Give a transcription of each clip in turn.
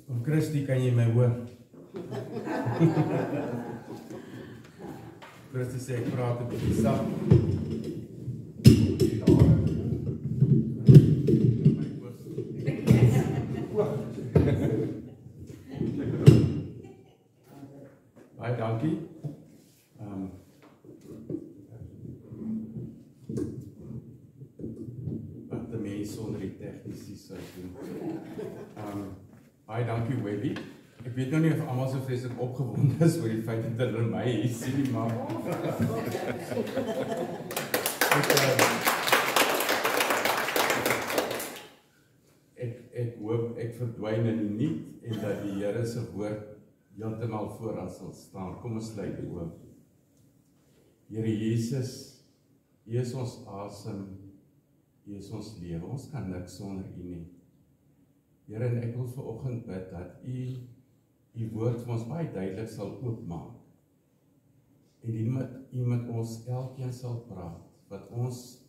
Om Christie, kan jy my hoor? Christie sê ek praat 'n bietjie sag. Baie dankie. Wat die mens sonder die tegniese sou doen. Baie dankie Webby. Ek weet nou nie of almal so vreeslik opgewonde is oor die feit dat hulle my hier sien nie, maar ek hoop ek verdwyn in die niet en dat die Here se woord heeltemal vooraan sal staan. Kom ons sluit die oë. Here Jesus, U is ons asem, U is ons lewe. Ons kan niks sonder U nie. Here, en ek wil vanoggend bid dat U woord vir ons baie duidelik sal oopmaak. En U met ons elkeen sal praat. Wat ons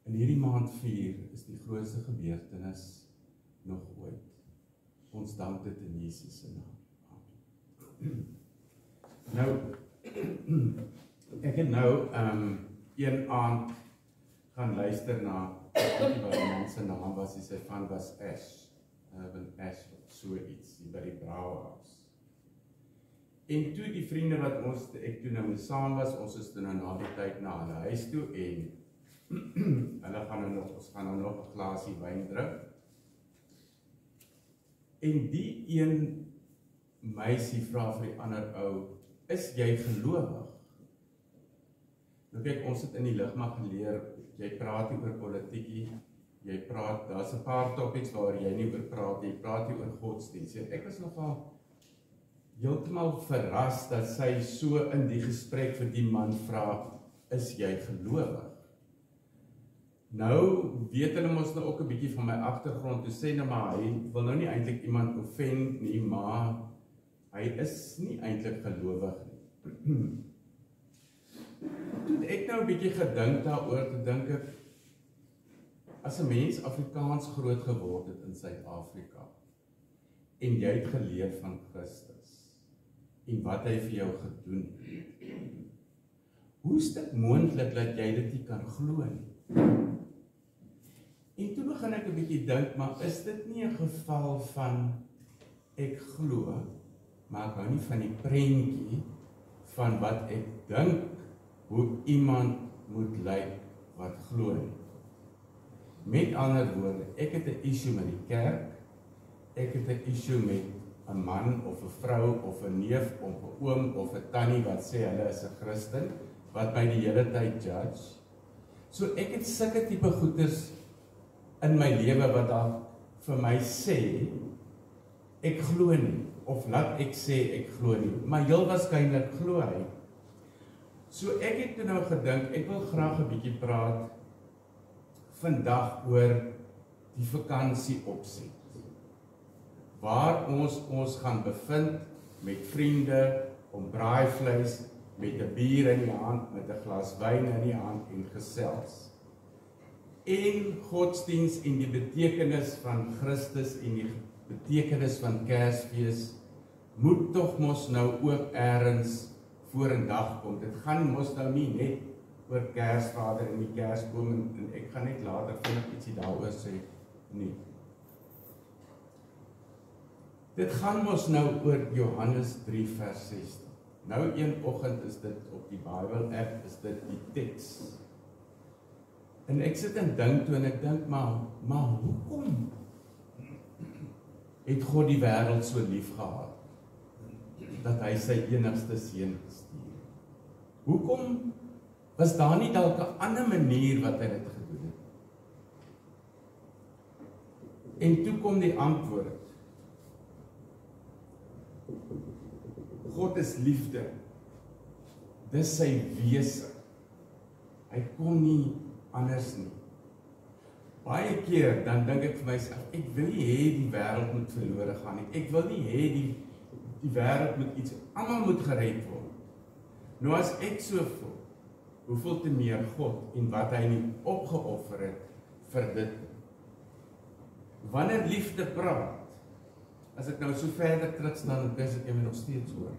in hierdie maand vier, is die grootste gebeurtenis nog ooit. Ons dank dit in Jesus se naam. Nou, ek het nou een aand gaan luister na wat die man se naam was, sy van was Ash, Urban Ash, so iets, by die Brouwerhuis. En toe die vriende wat ek toe nou mee saam was, ons is toe nou na die tyd na hulle huis toe, en hulle gaan nou nog, ons gaan nou nog 'n glasie wyn drink. En die een meisie vra vir die ander ou, is jy gelowig? Nou kyk, ons het in die ligmag geleer, jy praat nie oor politiekie, jy praat, daar's 'n paar topics waar jy nie oor praat, jy praat nie oor godsdienst. Ek was nogal heeltemal verras dat sy so in die gesprek vir die man vra, is jy gelowig? Nou weet hulle mos nou ook 'n bietjie van my agtergrond, toe sê nou maar, hy wil nou nie eintlik iemand offend nie, maar hy is nie eintlik gelowig nie. Toe ek nou 'n bietjie gedink daaroor, toe dink ek, as 'n mens Afrikaans groot geword het in Suid-Afrika, en jy het geleer van Christus, en wat hy vir jou gedoen het, hoe is dit moontlik dat jy dit nie kan glo nie? En toe begin ek 'n bietjie dink, maar is dit nie 'n geval van ek glo, maar ek hou nie van die prentjie van wat ek dink hoe iemand moet lyk wat glo nie. Met ander woorde, ek het 'n issue met die kerk, ek het 'n issue met 'n man of 'n vrou of 'n neef of 'n oom of 'n tannie wat sê hulle is 'n Christen, wat my die hele tyd judge. So ek het sulke tipe goeders in my lewe wat daar vir my sê, ek glo nie, of laat ek sê ek glo nie, maar heel waarskynlik glo hy. So ek het toe nou gedink, ek wil graag 'n bietjie praat vandag oor die vakansie opset. Waar ons gaan bevind met vriende, om braaivleis, met 'n bier in die hand, met 'n glas wyn in die hand en gesels. En godsdiens en die betekenis van Christus en die betekenis van Kersfees moet tog mos nou ook eers vorendag kom. Dit gaan mos nou nie net oor Kersvader en die Kersboom en ek gaan net later vinnig ietsie daaroor sê nie. Dit gaan mos nou oor Johannes 3 vers 16. Nou een oggend is dit op die Bible app, is dit die teks. En ek sit en dink toe en ek dink, maar hoekom het God die wêreld so lief gehad, dat hy sy enigste seun gestuur? Hoekom was daar nie dalk 'n ander manier wat hy dit gedoen het? En toe kom die antwoord. God is liefde. Dis sy wese. Hy kon nie anders nie. Baie keer dan dink ek vir myself, ek wil nie hê die wêreld moet verlore gaan nie. Ek wil nie hê die wêreld moet iets, almal moet gered word. Nou as ek so voel, hoeveel te meer God en wat hy nie opgeoffer het vir dit. Wanneer liefde praat, As ek nou so verder terug staan, dan kus ek my nog steeds hoor.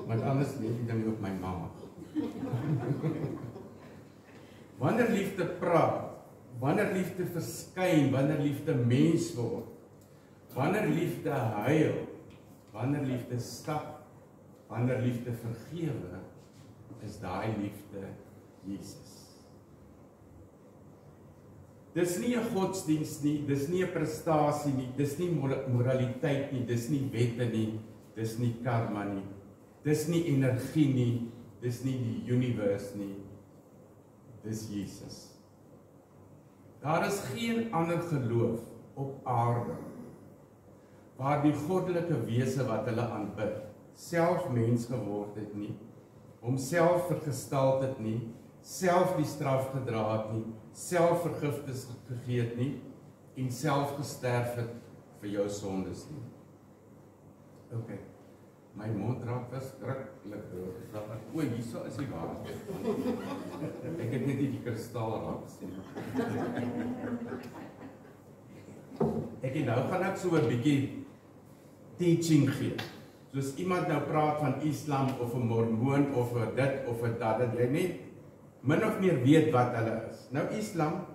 Want anders leef ek dan nie op my maag. Wanneer liefde praat, wanneer liefde verskyn, wanneer liefde mens word, wanneer liefde huil, wanneer liefde stap, wanneer liefde vergewe, is daai liefde Jesus. Dis nie 'n godsdiens nie, dis nie 'n prestasie nie, dis nie moraliteit nie, dis nie wette nie, dis nie karma nie, dis nie energie nie, dis nie die universe nie, dis Jesus. Daar is geen ander geloof op aarde waar die goddelike wese wat hulle aanbid, self mens geword het nie, homself vergestalt het nie, self die straf gedra het nie, self vergifnis gegee het nie, en self gesterf het vir jou sondes nie. Ok, my mond raak verskriklik droog. O, hierso is die water. Ek het net nie die kristal raak gesien. Nou gaan ek so 'n bietjie teaching gee. Soos iemand nou praat van Islam of 'n Mormoon of 'n dit of 'n dat jy net min of meer weet wat hulle is. Nou Islam,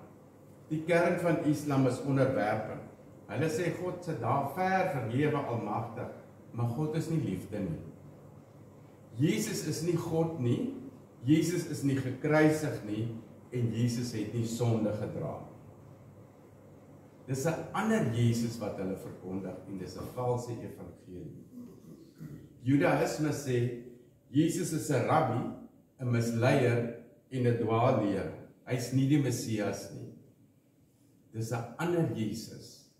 die kern van Islam is onderwerping. Hulle sê God sit daar ver verhewe almagtig, maar God is nie liefde nie. Jesus is nie God nie, Jesus is nie gekruisig nie, en Jesus het nie sonde gedra nie. Dis 'n ander Jesus wat hulle verkondig, en dis 'n valse evangelie. Judaïsme sê, Jesus is 'n rabbi, 'n misleier, en 'n dwaalleer. Hy's nie die Messias nie. Dis 'n ander Jesus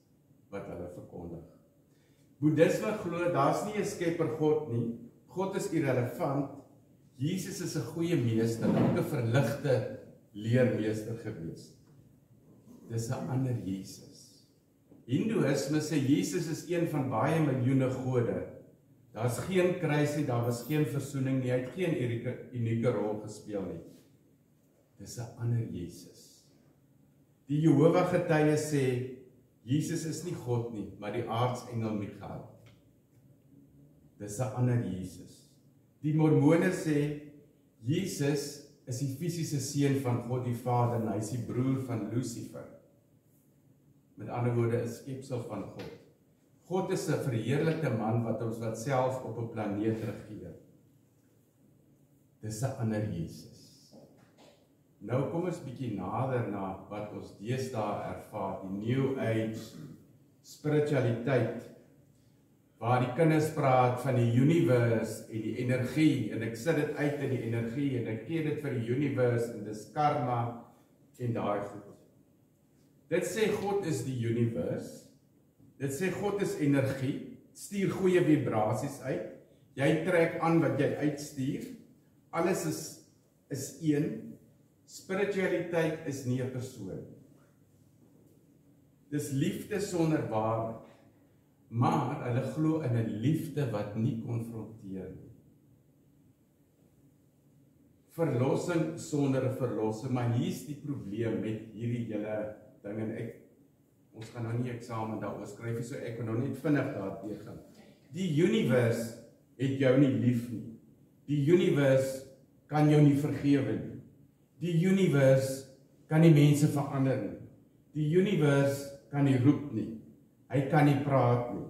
wat hulle verkondig. Boeddhisme glo daar's nie 'n skepper God nie. God is irrelevant. Jesus is 'n goeie meester, ook 'n verligte leermeester gewees. Dis 'n ander Jesus. Hindoeïsme sê Jesus is een van baie miljoene gode. Daar's geen kruis nie, daar was geen versoening nie, hy het geen unieke rol gespeel nie. Dis 'n ander Jesus. Die Jehova getuies sê, Jesus is nie God nie, maar die aartsengel Michael. Dis 'n ander Jesus. Die Mormone sê, Jesus is die fisiese seun van God die Vader, en hy is die broer van Lucifer. Met ander woorde, 'n skepsel van God. God is 'n verheerlikte man wat self op 'n planeet regeer. Dis 'n ander Jesus. Nou kom ons bietjie nader na wat ons deesdae ervaar, die New Age spiritualiteit, waar die kinders praat van die universe en die energie, en ek sit dit uit in die energie, en ek gee dit vir die universe, en dis karma, en daai goed. Dit sê God is die universe, dit sê God is energie, stuur goeie vibrasies uit, jy trek aan wat jy uitstuur, alles is een. Spiritualiteit is nie 'n persoon. Dis liefde sonder waarheid. Maar hulle glo in 'n liefde wat nie konfronteer nie. Verlossing sonder 'n verlosser, maar hier's die probleem met hierdie hele ding, en ons gaan nou nie eksamen daaroor skryf nie, so ek wil nou net vinnig daarteë gaan. Die universe het jou nie lief nie. Die universe kan jou nie vergewe nie. Die universe kan nie mense verander nie. Die universe kan nie roep nie. Hy kan nie praat nie.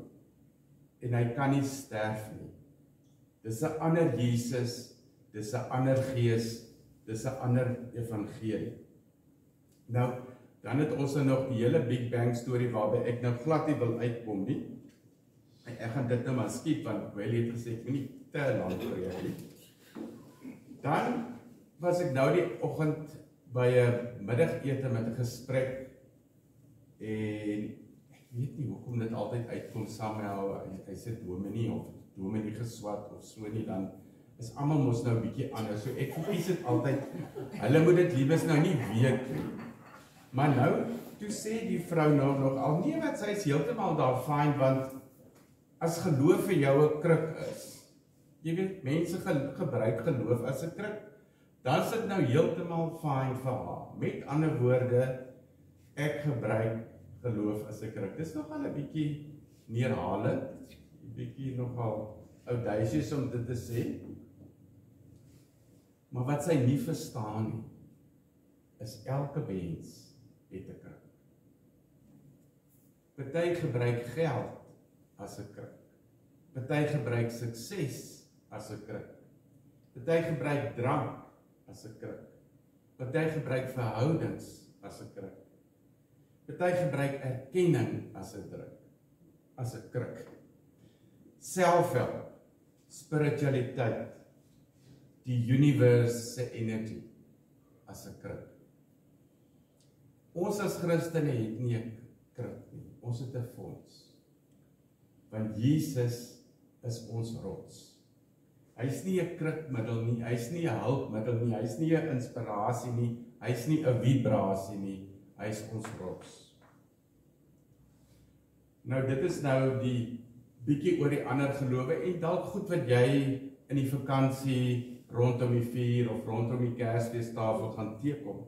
En hy kan nie sterf nie. Dis 'n ander Jesus, dis 'n ander gees, dis 'n ander evangelie. Nou, dan het ons nog die hele Big Bang storie waarby ek nou glad nie wil uitkom nie. Ek gaan dit nou maar skiep, want Willie het gesê ek moet nie te lank preek nie. Dan was ek nou die oggend by 'n middagete met 'n gesprek, en ek weet nie hoekom dit altyd uitkom Samuel, hy sê dominee of dominee geswat of so nie, dan is almal mos nou 'n bietjie anders, so ek verkies dit altyd, hulle moet dit liewes nou nie weet nie. Maar nou, toe sê die vrou nou nog al, nee wat, sy is heeltemal daar fyn, want as geloof vir jou 'n kruk is, jy weet, mense gebruik geloof as 'n kruk, dan is dit nou heeltemal fyn vir haar. Met ander woorde, ek gebruik geloof as 'n kruk. Dis nogal 'n bietjie neerhalend, 'n bietjie nogal audacious om dit te sê. Maar wat sy nie verstaan nie, is elke mens het 'n kruk. Party gebruik geld as 'n kruk. Party gebruik sukses as 'n kruk. Party gebruik drank as 'n kruk. Party gebruik verhoudings as 'n kruk. Party gebruik erkenning as 'n kruk. Selfhelp, spiritualiteit, die universe se energie as 'n kruk. Ons as Christene het nie 'n kruk nie, ons het 'n fonds. Want Jesus is ons rots. Hy's nie 'n krukmiddel nie, hy's nie 'n hulpmiddel nie, hy's nie 'n inspirasie nie, hy's nie 'n vibrasie nie, hy's ons rots. Nou dit is nou die bietjie oor die ander gelowe en dalk goed wat jy in die vakansie rondom die vuur of rondom die Kersfeestafel gaan teekom.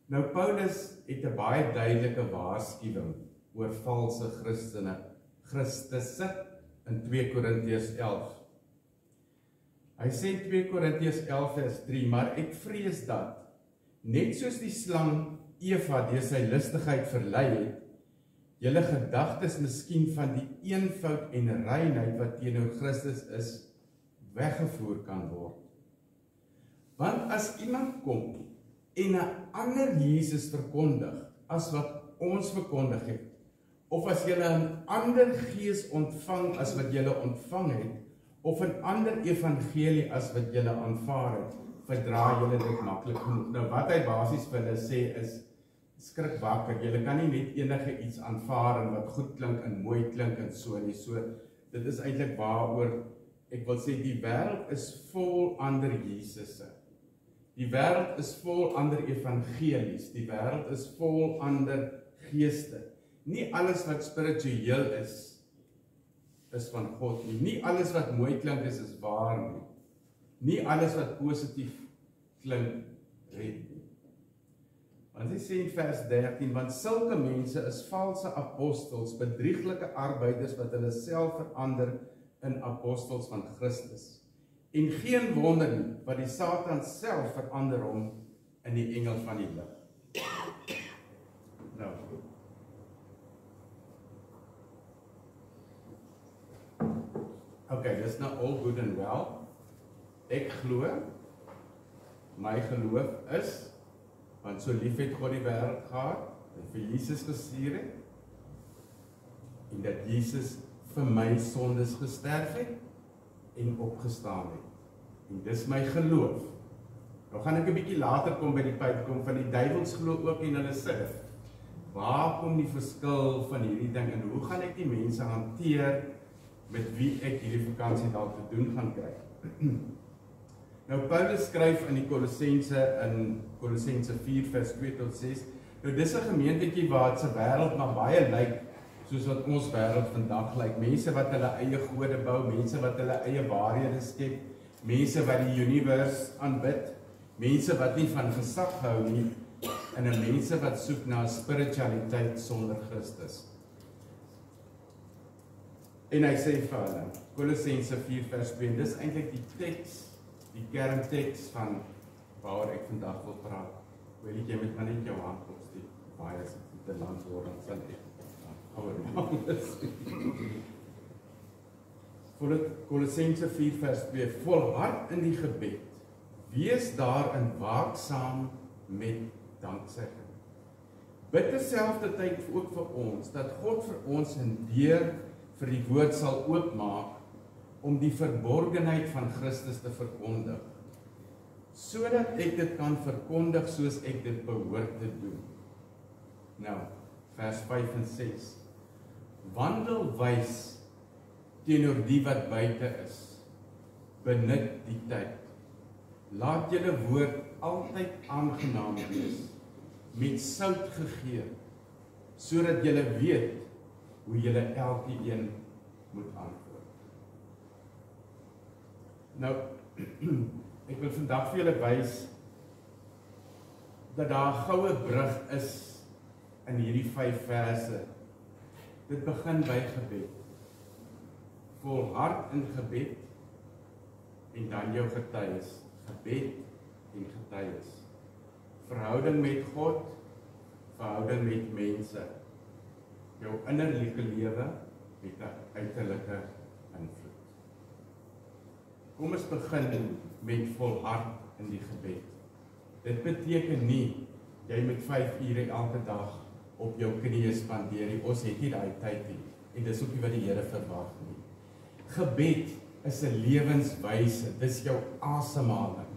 Nou Paulus het 'n baie duidelike waarskuwing oor valse Christusse in 2 Korintiërs 11. Hy sê in 2 Korintiërs 11 vers 3, maar ek vrees dat, net soos die slang Eva deur sy listigheid verlei het, julle gedagtes miskien van die eenvoud en reinheid wat teenoor Christus is, weggevoer kan word. Want as iemand kom en 'n ander Jesus verkondig as wat ons verkondig het, of as julle 'n ander gees ontvang as wat julle ontvang het, of 'n ander evangelie as wat julle aanvaar het, verdra julle dit maklik genoeg. Nou wat hy basies vir hulle sê is, skrik wakker, julle kan nie net enige iets aanvaar en wat goed klink en mooi klink en so nie. So, dit is eintlik waaroor ek wil sê, die wêreld is vol ander Jesusse. Die wêreld is vol ander evangelies, die wêreld is vol ander geeste. Nie alles wat spiritueel is van God nie. Nie alles wat mooi klink is waar nie. Nie alles wat positief klink red nie. Want hy sê in vers 13, want sulke mense is valse apostels, bedrieglike arbeiders wat hulle self verander in apostels van Christus. En geen wonder nie, wat die Satan self verander hom in die engel van die lig. Nou, okay, dis nou all good and well. Ek glo, my geloof is, want so lief het God die wêreld gehad, en vir Jesus gestuur het, en dat Jesus vir my sondes gesterf het, en opgestaan het. En dis my geloof. Nou gaan ek 'n bietjie later kom by die punt kom van die duiwels glo ook en hulle sê, waar kom die verskil van hierdie ding, en hoe gaan ek die mense hanteer, met wie ek hierdie vakansie dalk te doen gaan kry? Nou Paulus skryf in die Kolossense 4 vers 2 tot 6. Nou dis 'n gemeentetjie waar se wêreld maar baie lyk soos wat ons wêreld vandag lyk. Mense wat hulle eie gode bou, mense wat hulle eie waarhede skep, mense wat die universe aanbid, mense wat nie van gesag hou nie, en 'n mense wat soek na spiritualiteit sonder Christus. En hy sê vir hulle, Kolossense 4 vers 2, dis eintlik die teks, die kernteks van waaroor ek vandag wil praat. Wil jy met my net jou hand opsteek, baie as ek te lank word, dan sal ek Kolossense 4 vers 2, volhard in die gebed, wees daarin waaksaam met danksegging. Bid terselfdertyd ook vir ons, dat God vir ons 'n deur vir die woord sal oopmaak, om die verborgenheid van Christus te verkondig, sodat ek dit kan verkondig soos ek dit behoort te doen. Nou, vers 5 en 6. Wandel wys teenoor die wat buite is. Benut die tyd. Laat julle woord altyd aangenaam wees, met sout gegeur, sodat julle weet hoe julle elkeen moet antwoord. Nou, ek wil vandag vir julle wys dat daar 'n goue brug is in hierdie 5 verse. Dit begin by gebed. Volhard in gebed en dan jou getuies. Gebed en getuies. Verhouding met God, verhouding met mense. Jou innerlike lewe met 'n uiterlike invloed. Kom ons begin met volhard in die gebed. Dit beteken nie jy moet 5 ure elke dag op jou knieë spandeer nie. Ons het nie daai tyd nie en dis ook nie wat die Here verwag nie. Gebed is 'n lewenswyse, dis jou asemhaling.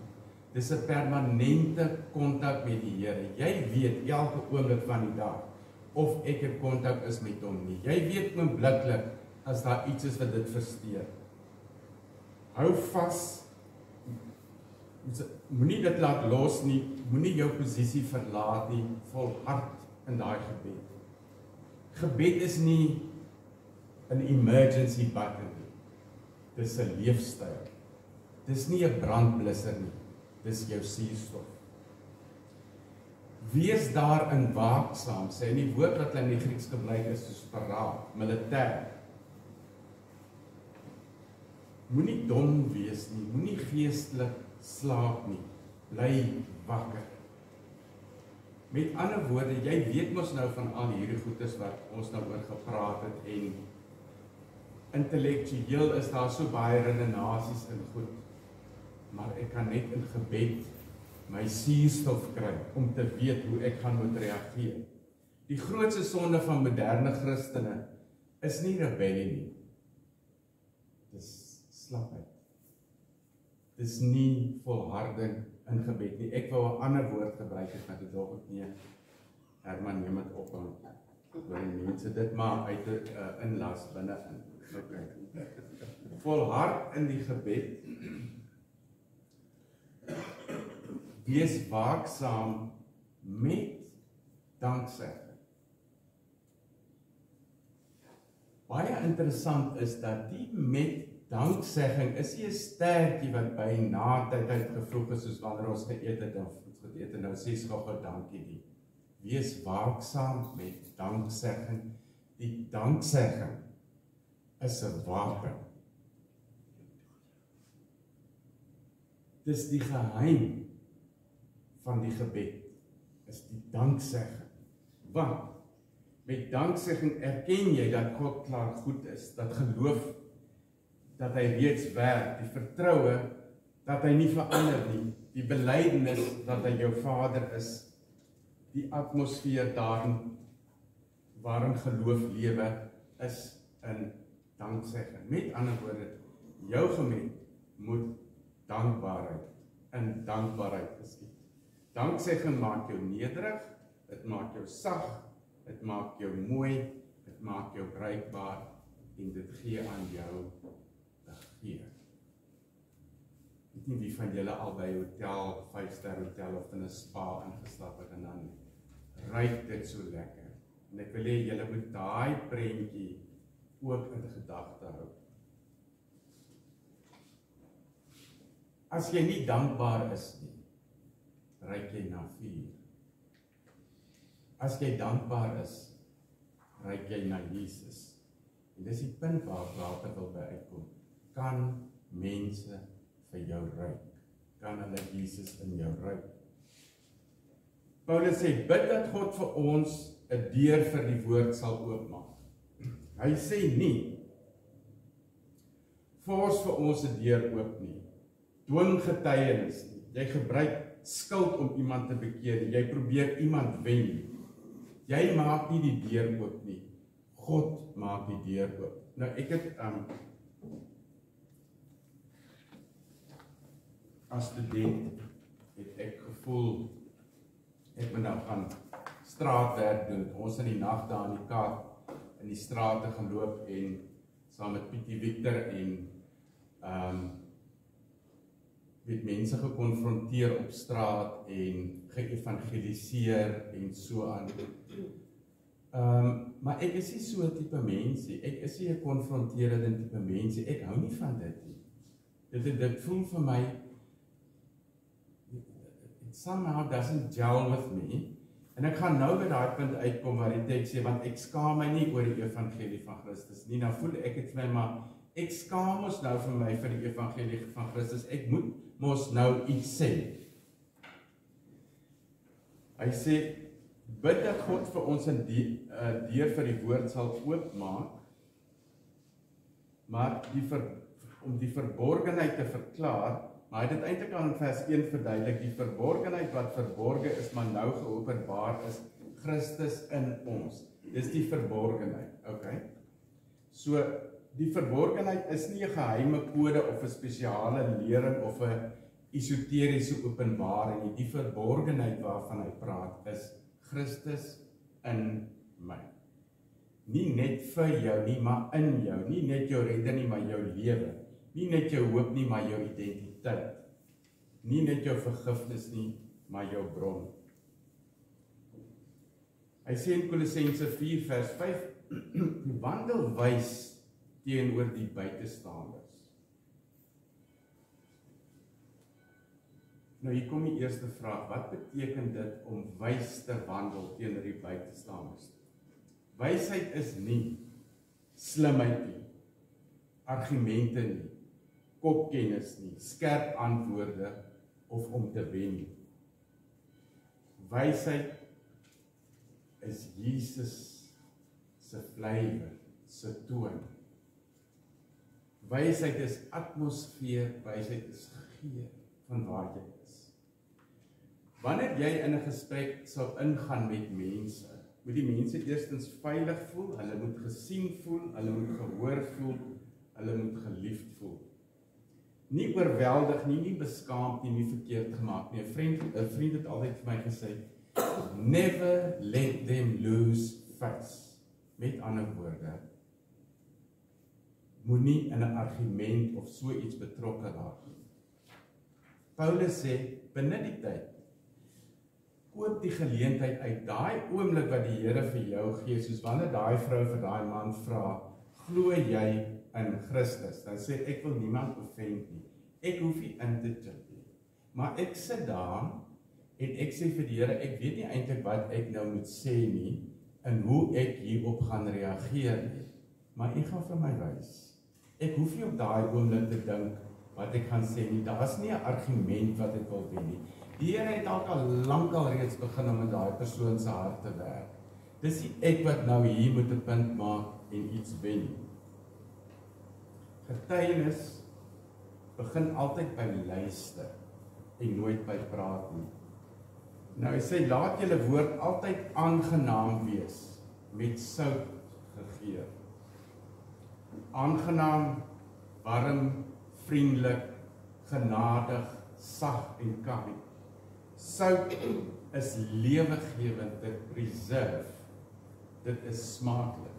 Dis 'n permanente kontak met die Here. Jy weet elke oomblik van die dag of ek in kontak is met hom nie. Jy weet oombliklik as daar iets is wat dit versteur. Hou vas. Moenie dit laat los nie, moenie jou posisie verlaat nie, volhard in daai gebed. Gebed is nie 'n emergency button nie. Dis 'n leefstyl. Dis nie 'n brandblusser nie. Dis jou suurstof. Wees daarin waaksaam, sê in die woord wat hulle in die Grieks gebruik is soos paraat, militêr. Moenie dom wees nie, moenie geestelik slaap nie, bly wakker. Met ander woorde, jy weet mos nou van al hierdie goedes wat ons nou oor gepraat het en intellektueel is daar so baie redenasies in goed, maar ek kan net in gebed my suurstof kry om te weet hoe ek gaan moet reageer. Die grootste sonde van moderne Christene is nie rebellie nie. Dis slapheid. Dis nie volharding in gebed nie. Ek wou 'n ander woord gebruik het, maar dit dog ek nie. Herman neem dit op en wil die mense dit maar uit 'n inlas binne in. Okay. Volhard in die gebed. Wees waaksaam met danksegging. Baie interessant is dat die met danksegging is nie 'n stertjie wat by na tyd uitgevloeg is soos wanneer ons geëet het of geëet en nou sê gou dankie nie. Wees waaksaam met danksegging. Die danksegging is 'n wapen. Dis die geheim van die gebed, is die danksegging. Want met danksegging erken jy dat God klaar goed is, dat geloof dat hy reeds werk, die vertroue dat hy nie verander nie, die belydenis dat hy jou Vader is, die atmosfeer daarin waarin geloof lewe is in danksegging. Met ander woorde, jou gebed moet dankbaarheid in dankbaarheid geskied. Danksegging maak jou nederig, dit maak jou sag, dit maak jou mooi, dit maak jou bruikbaar en dit gee aan jou gee. Ek weet nie wie van julle al by 'n hotel, 5-ster hotel of in 'n spa ingestap het en dan ruik dit so lekker. En ek wil hê julle moet daai prentjie ook in gedagte hou. As jy nie dankbaar is nie, ruik jy na vuur. As jy dankbaar is, ruik jy na Jesus. En dis die punt waar ek later wil by uitkom. Kan mense vir jou ruik? Kan hulle Jesus in jou ruik? Paulus sê, bid dat God vir ons 'n deur vir die woord sal oopmaak. Hy sê nie, fors vir ons 'n deur oop nie. Dwing getuienis nie. Jy gebruik skuld om iemand te bekeer. Jy probeer iemand wen. Jy maak nie die deur oop nie. God maak die deur oop. Nou ek het as student het ek gevoel ek moet nou gaan straatwerk doen. Ons in die nag daar in die Kaap in die strate geloop en saam met Pietie Victor en met mense gekonfronteer op straat en geëvangeliseer en so aan. Maar ek is nie so 'n tipe mens nie. Ek is nie 'n konfronterende tipe mens nie. Ek hou nie van dit nie. Dit voel vir my it somehow doesn't gel with me. En ek gaan nou by daai punt uitkom waar die teks sê, want ek skaam my nie oor die evangelie van Christus nie. Nou voel ek het vir my, maar ek skaam ons nou vir my vir die evangelie van Christus. Ek moet mos nou iets sê. Hy sê, bid dat God vir ons 'n deur vir die woord sal oopmaak, maar om die verborgenheid te verklaar, maar hy het dit eintlik aan in vers 1 verduidelik, die verborgenheid wat verborge is, maar nou geopenbaar is, Christus in ons. Dis die verborgenheid, okay? So, die verborgenheid is nie 'n geheime kode of 'n spesiale lering of 'n esoteriese openbaring nie. Die verborgenheid waarvan hy praat is Christus in my. Nie net vir jou nie, maar in jou. Nie net jou redder nie, maar jou lewe. Nie net jou hoop nie, maar jou identiteit. Nie net jou vergifnis nie, maar jou bron. Hy sê in Kolossense 4 vers 5, wandel wys teenoor die buitestaanders. Nou hier kom die eerste vraag, wat beteken dit om wys te wandel teenoor die buitestanders? Wysheid is nie slimheid nie, argumente nie, kopkennis nie, skerp antwoorde of om te wen nie. Wysheid is Jesus se flavor, se toon. Wysheid is atmosfeer, wysheid is geur van waar jy is. Wanneer jy in 'n gesprek sal ingaan met mense, moet die mense eerstens veilig voel, hulle moet gesien voel, hulle moet gehoor voel, hulle moet geliefd voel. Nie oorweldig nie, nie beskaamd nie, nie verkeerd gemaak nie. 'n vriend het altyd vir my gesê, never let them lose face. Met ander woorde, moenie in 'n argument of so iets betrokke raak nie. Paulus sê, binne die tyd, koop die geleentheid uit, daai oomblik wat die Here vir jou gee, soos wanneer daai vrou vir daai man vra, glo jy in Christus? Dan sê ek wil niemand offend nie. Ek hoef nie in te chip nie. Maar ek sit daar en ek sê vir die Here, ek weet nie eintlik wat ek nou moet sê nie en hoe ek hierop gaan reageer nie. Maar U gaan vir my wys. Ek hoef nie op daai oomblik te dink wat ek gaan sê nie. Daar's nie 'n argument wat ek wil wen nie. Die Here het al lankal reeds begin om in daai persoon se hart te werk. Dis nie ek wat nou hier moet 'n punt maak en iets wen. Getuienis begin altyd by luister en nooit by praat nie. Nou hy sê, laat julle woord altyd aangenaam wees, met sout gegeur. Aangenaam, warm, vriendelik, genadig, sag en kind. Sout is lewegewend, dit preserve. Dit is smaaklik.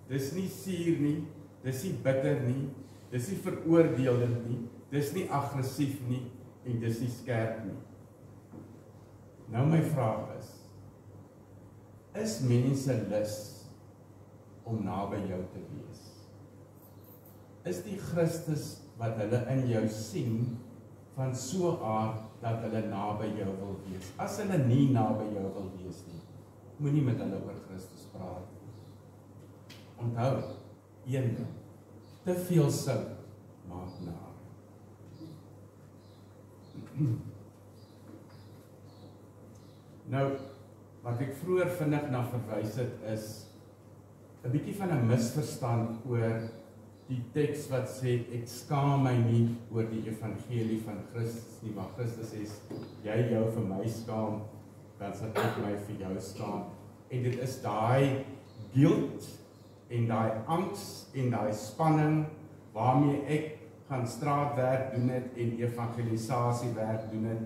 Dis nie suur nie, dis nie bitter nie, dis nie veroordelend nie, dis nie aggressief nie en dis nie skerp nie. Nou my vraag is mense lus om naby jou te wees? Is die Christus wat hulle in jou sien van so 'n aard dat hulle naby jou wil wees? As hulle nie naby jou wil wees nie, moenie met hulle oor Christus praat nie. Onthou, een ding, te veel sout maak naar. Nou, wat ek vroeër vinnig na verwys het is 'n bietjie van 'n misverstand oor die teks wat sê ek skaam my nie oor die evangelie van Christus nie, maar Christus sê jy jou vir my skaam, dan sal ek my vir jou skaam. En dit is daai guilt en daai angs en daai spanning waarmee ek gaan straatwerk doen het en evangelisasiewerk doen het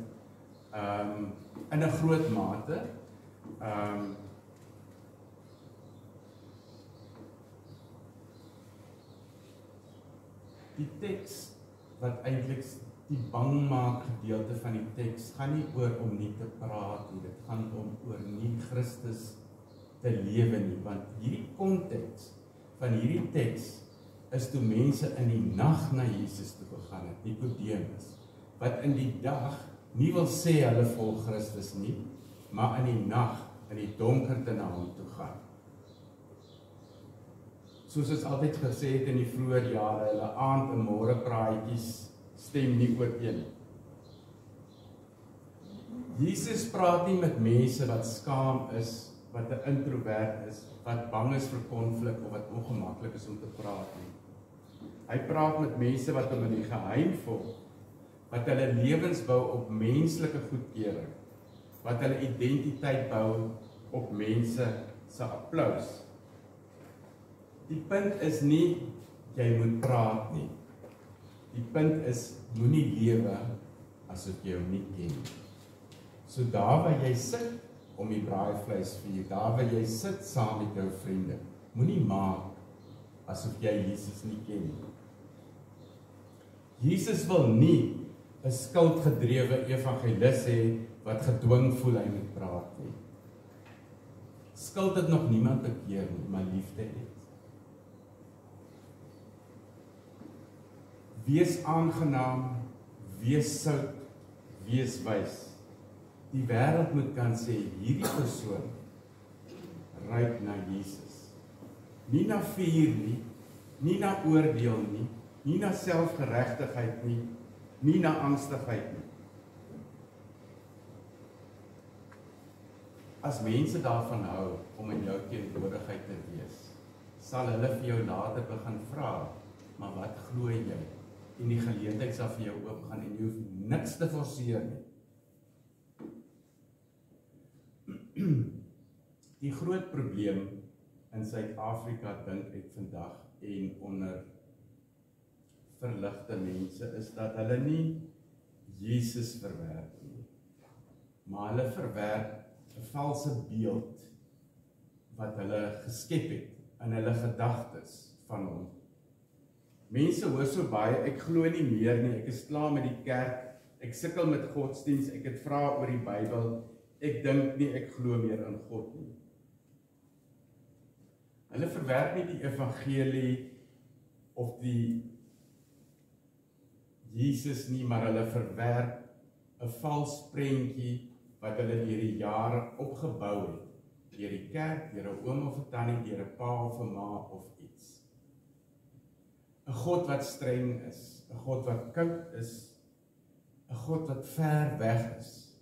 in 'n groot mate. Die teks wat eintlik die bangmaak gedeelte van die teks gaan nie oor om nie te praat nie, dit gaan oor nie Christus te lewe nie, want hierdie konteks van hierdie teks is toe mense in die nag na Jesus toe gegaan het, Nikodemus, wat in die dag nie wil sê hulle volg Christus nie, maar in die nag in die donkerte na hom toe gaan. Soos ons altyd gesê het in die vroeë jare, hulle aand en môre praatjies stem nie ooreen. Jesus praat nie met mense wat skaam is, wat 'n introvert is, wat bang is vir konflik of wat ongemaklik is om te praat nie. Hy praat met mense wat hom in die geheim volg, wat hulle lewens bou op menslike goedkeuring, wat hulle identiteit bou op mense se applous. Die punt is nie jy moet praat nie. Die punt is moenie lewe asof jy hom nie ken nie. So daar waar jy sit om die braaivleisvuur, daar waar jy sit saam met jou vriende, moenie maak asof jy Jesus nie ken nie. Jesus wil nie 'n skuldgedrewe evangelis hê wat gedwing voel hy moet praat nie. Skuld het nog niemand bekeer nie, maar liefde het. Wees aangenaam, wees sout, wees wys. Die wêreld moet kan sê, hierdie persoon ruik na Jesus. Nie na vuur nie, nie na oordeel nie, nie na selfgeregtigheid nie, nie na angstigheid nie. As mense daarvan hou om in jou teenwoordigheid te wees, sal hulle vir jou later begin vra, maar wat glo jy? En die geleentheid sal vir jou oopgaan en jy hoef niks te forceer nie. Die groot probleem in Suid-Afrika dink ek vandag en onder verligte mense is dat hulle nie Jesus verwerp nie, maar hulle verwerp 'n valse beeld wat hulle geskep het in hulle gedagtes van hom. Mense hoor so baie, ek glo nie meer nie, ek is klaar met die kerk, ek sukkel met godsdiens, ek het vrae oor die Bybel, ek dink nie ek glo meer in God nie. Hulle verwerp nie die evangelie of die Jesus nie, maar hulle verwerp 'n vals prentjie wat hulle deur die jare opgebou het, deur die kerk, deur 'n oom of 'n tannie, deur 'n pa of 'n ma of iets. 'n God wat streng is, 'n God wat koud is, 'n God wat ver weg is.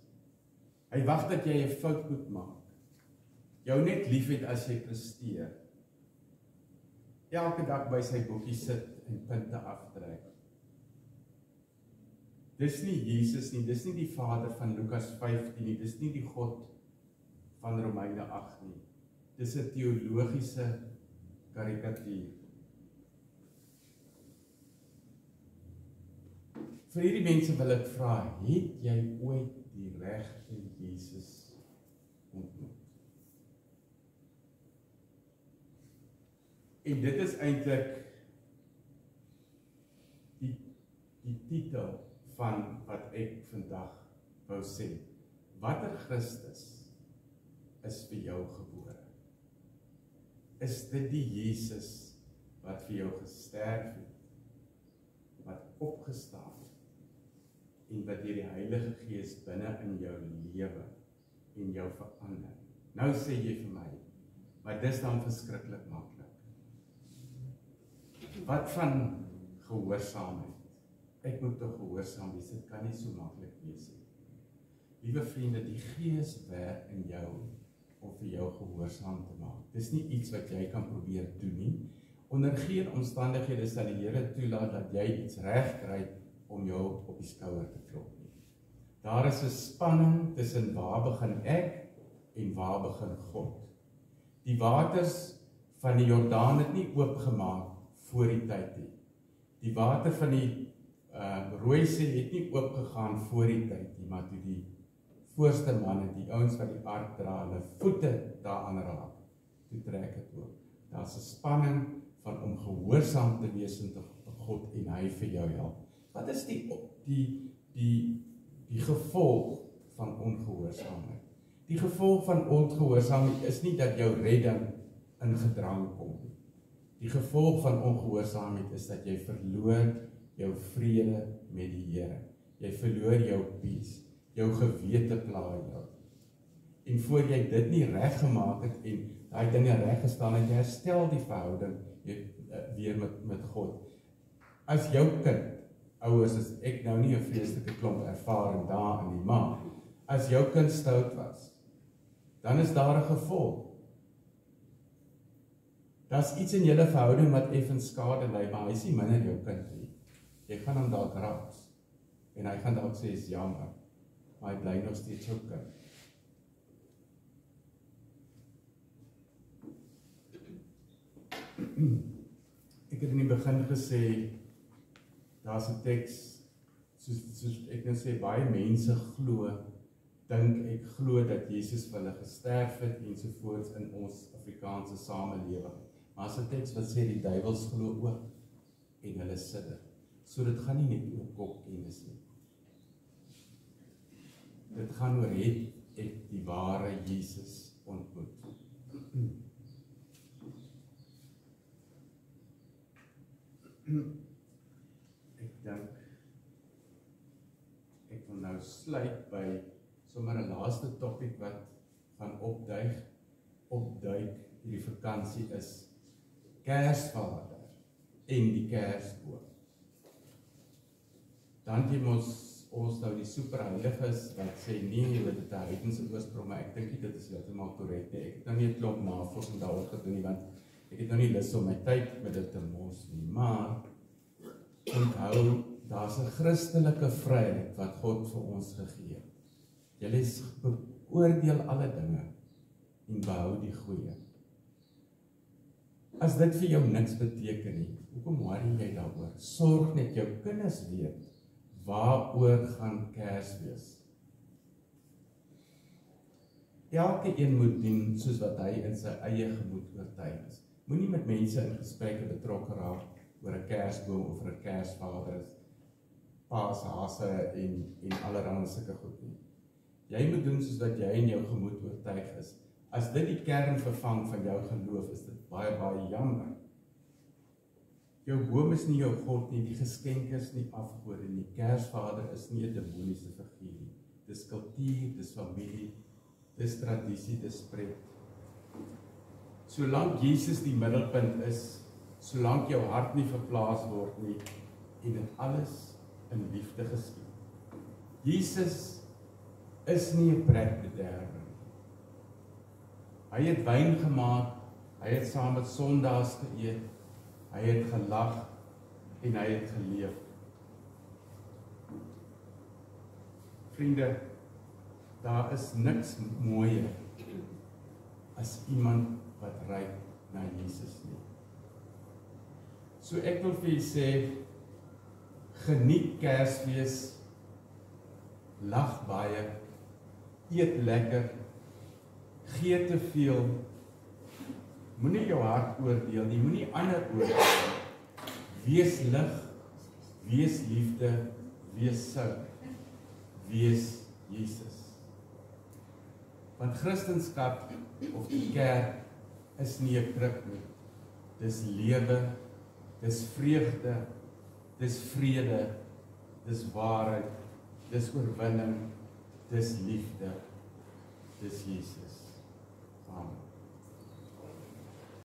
Hy wag dat jy 'n fout moet maak. Jou net liefhet as jy presteer. Elke dag by sy boekie sit en punte aftrek. Dis nie Jesus nie, dis nie die Vader van Lukas 15 nie, dis nie die God van Romeine 8 nie. Dis 'n teologiese karikatuur. Vir hierdie mense wil ek vra, het jy ooit die regte Jesus ontmoet? En dit is eintlik die titel van wat ek vandag wou sê. Watter Christus is vir jou gebore? Is dit die Jesus wat vir jou gesterf het, wat opgestaan het, en wat deur die Heilige Gees binne in jou lewe en jou verander? Nou sê jy vir my, maar dis dan verskriklik maklik. Wat van gehoorsaamheid? Ek moet toch gehoorsaam wees, dit kan nie so maklik wees nie. Liewe vriende, die Gees werk in jou om vir jou gehoorsaam te maak. Dis nie iets wat jy kan probeer doen nie. Onder geen omstandighede sal die Here toelaat dat jy iets reg kry om jou op die skouer te klop nie. Daar is 'n spanning tussen waar begin ek en waar begin God. Die waters van die Jordaan het nie oopgemaak voor die tyd nie. Die water van die Rooi See het nie oopgegaan voor die tyd nie, maar toe die voorste manne, die ouens wat die ark dra, hulle voete daaraan raak, toe trek het oop. Daar's 'n spanning van om gehoorsaam te wees aan God en hy vir jou help. Wat is die gevolg van ongehoorsaamheid? Die gevolg van ongehoorsaamheid is nie dat jou redding in gedrang kom nie. Die gevolg van ongehoorsaamheid is dat jy verloor jou vrede met die Here. Jy verloor jou peace, jou gewete pla jou. En voor jy dit nie reggemaak het en daai dinge reggestel het, herstel die verhouding weer met God. As jou kind, ouers, as ek nou nie 'n vreeslike klomp ervaring daar in die maar, as jou kind stout was, dan is daar 'n gevolg. Daar's iets in julle verhouding wat effens skade ly, maar hy is nie minder jou kind nie. Jy gaan hom dalk raas, en hy gaan dalk sê, is jammer, maar hy bly nog steeds jou kind. Ek het in die begin gesê, daar's 'n teks, soos ek nou sê, baie mense ek glo dat Jesus vir hulle gesterf het, ensovoorts in ons Afrikaanse samelewing. Maar as 'n teks wat sê, die duiwels glo ook, en hulle sidder. So dit gaan nie net oor kopkennis nie. Dit gaan oor het ek die ware Jesus ontmoet. Ek dink, ek wil nou sluit by sommer 'n laaste topik wat gaan opduik hierdie vakansie is Kersvader en die Kersboom. Dan het ons nou die superheiliges wat sê nee, dit het 'n heidense oorsprong, maar ek dink nie dit is heeltemal korrek nie. Ek het nou nie 'n klomp navorsing daaroor gedoen nie, want ek het nou nie lus om my tyd met dit te mors nie, maar onthou, daar's 'n Christelike vryheid wat God vir ons gegee het. Julle is beoordeel alle dinge en behou die goeie. As dit vir jou niks beteken nie, hoekom worry jy daaroor? Sorg net jou kinders weet waaroor gaan Kers wees. Elke een moet doen soos wat hy in sy eie gemoed oortuig is. Moenie met mense in gesprekke betrokke raak oor 'n Kersboom of vir 'n Kersvader, paashase en allerlei sulke goed nie. Jy moet doen soos wat jy in jou gemoed oortuig is. As dit die kern vervang van jou geloof, is dit baie, baie jammer. Jou boom is nie jou God nie, die geskenke is nie afgode nie. Kersvader is nie 'n demoniese figuur nie. Dis kultuur, dis familie, dis tradisie, dis pret. Solank Jesus die middelpunt is, solank jou hart nie verplaas word nie, en dit alles in liefde geskied. Jesus is nie 'n pretbederwer nie. Hy het wyn gemaak, hy het saam met sondaars geëet, hy het gelag en hy het geleef. Vriende, daar is niks mooier as iemand wat ryk na Jesus nie. So ek wil vir julle sê, geniet Kersfees, lag baie, eet lekker, gee te veel, moenie jou hart oordeel nie, moenie ander oordeel. Wees lig, wees liefde, wees sout, wees Jesus. Want Christendom of die kerk is nie 'n kruk nie. Dis lewe, dis vreugde, dis vrede, dis waarheid, dis oorwinning, dis liefde, dis Jesus. Amen.